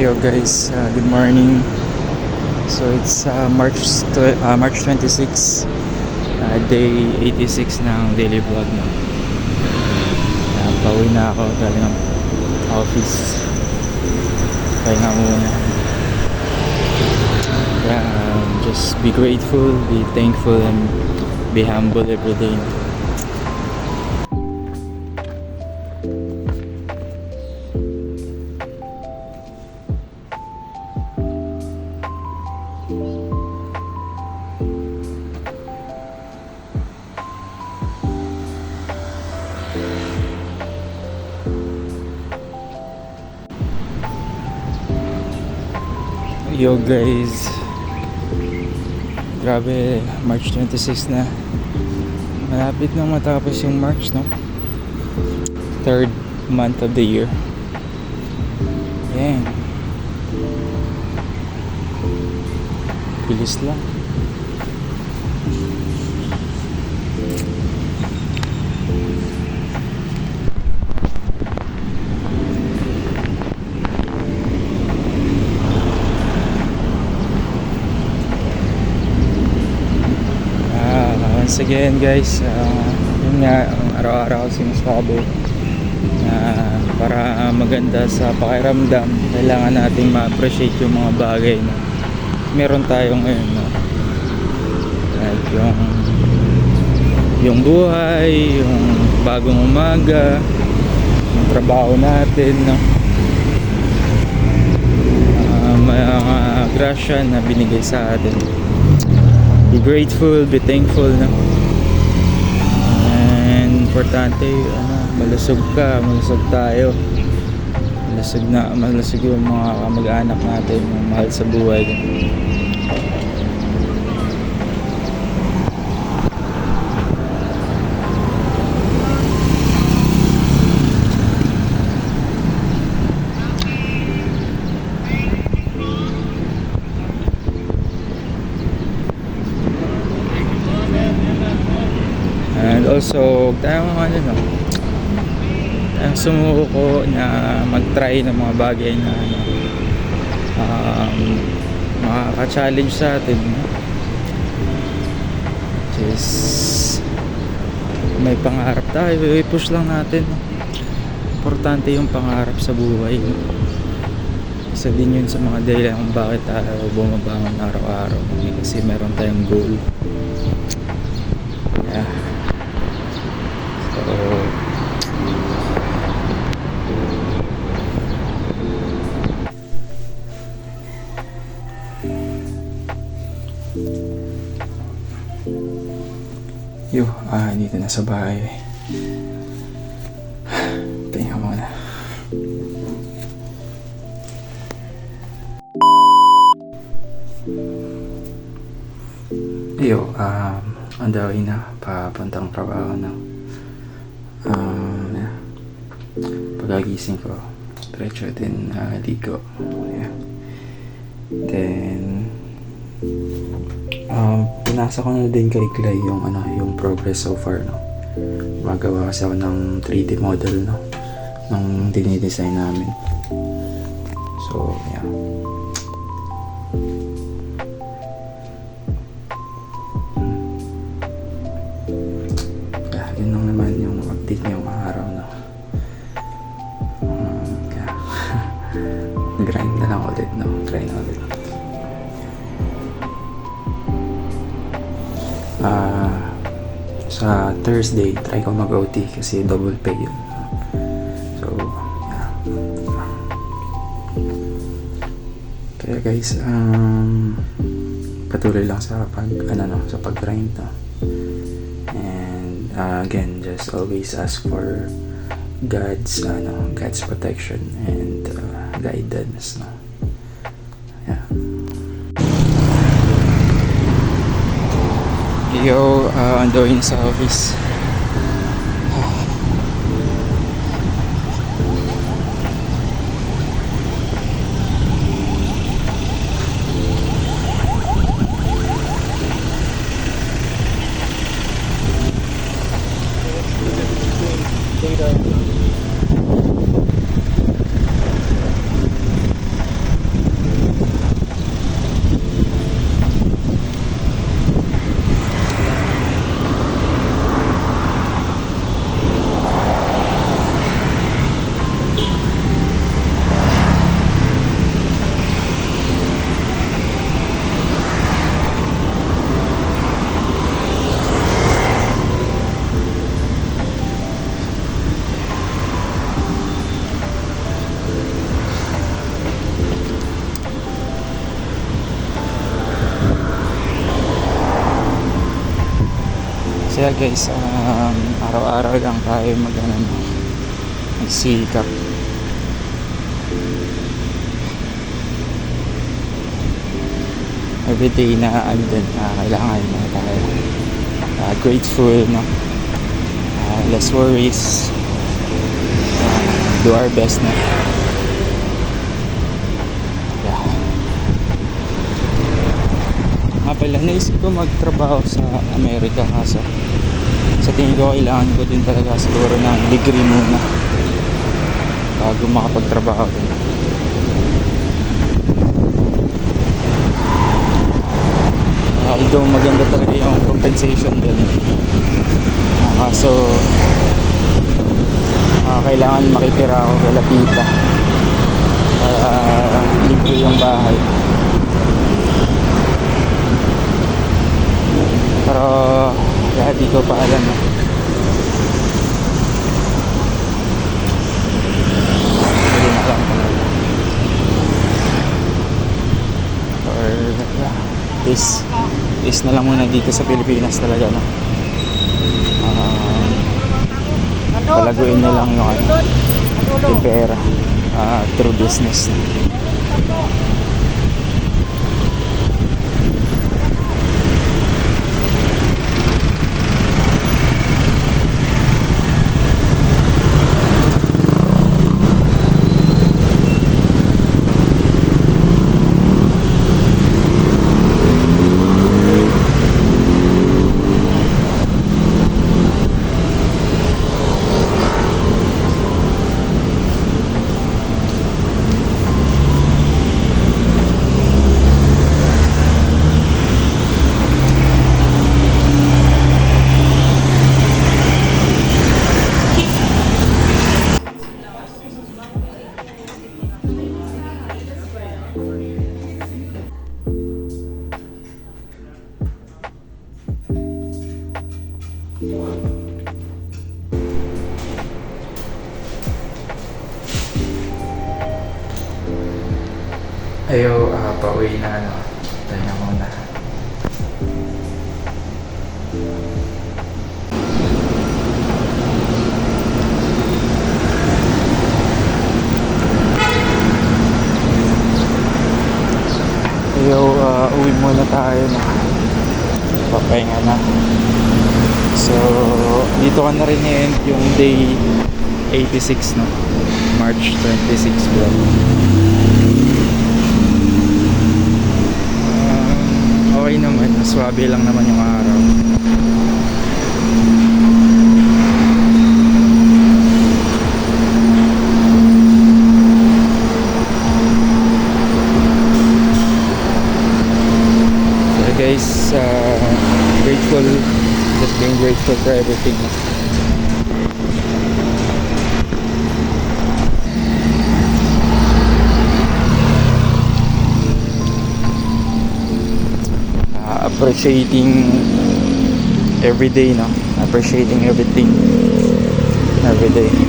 Yo guys, good morning. So it's March 26, day 86 ng daily vlog no. Pauwi na ako galing ng office. Pahinga muna. Just be grateful, be thankful, and be humble every day. Yo guys, grabe, March 26 na. Malapit na matapos yung March, no? Third month of the year. Yan. Bilis lang. Once again guys, yun nga, araw-araw sinasabi na para maganda sa pakiramdam, kailangan nating ma-appreciate yung mga bagay na meron tayo ngayon, no? Like yung buhay, yung bagong umaga, yung trabaho natin, no? Mga grasya na binigay sa atin. Be grateful, be thankful, no? And importante, malusog ka, malusog tayo. Malusog yung mga kamag-anak natin, yung mahal sa buhay. And also, tayong sumuko na mag-try ng mga bagay na makaka-challenge sa atin, no? Just may pangarap tayo, i-push lang natin, no? Importante yung pangarap sa buhay, no? Isa din yun sa mga dahilan kung bakit tayo bumabangon araw-araw, kasi meron tayong goal. Yeah. So dito na sa bahay. Pahinga muna. On the way na papuntang trabaho na. Yeah. Pagagising ko, diretso din ligo. Yeah. Then pinasa ko na din kay Clay yung progress so far, no? Magawa kasi ako ng 3D model, no? Nung dinidesign namin. So, yeah. Yun lang naman yung update ngayong araw, no? Grind na lang ulit, no? Grind ulit. Sa Thursday, try ko mag-OT kasi double pay yun. So, yeah. Kaya guys, patuloy lang sa pag-grind, no? And again, just always ask for God's protection and guidance, no? Yeah. Yo, on the way sa office. guys, araw-araw lang tayo magsikap. Everyday na kailangan na tayo grateful, no? Less worries, do our best na. Yeah. Nga pala, naisip ko magtrabaho sa Amerika, kaso sa tingin ko kailangan ko din talaga siguro ng degree muna bago makapagtrabaho din. Although maganda talaga yung compensation din, kaso kailangan makitira ako kay Lapita para libre yung bahay. Pero kaya di ko pa alam, hindi na alam talaga. Or is na lang muna dito sa Pilipinas talaga, no? Palaguin na lang yung pera through business. Ayo, pauwi na tayo na muna. Ayo, uwi muna tayo na. Papahinga na. So, dito ka na rin end yung day 86, no? March 26 vlog. Okay naman, swabe lang naman yung araw. So guys, grateful, just being grateful for everything. Appreciating every day, no? Appreciating everything every day.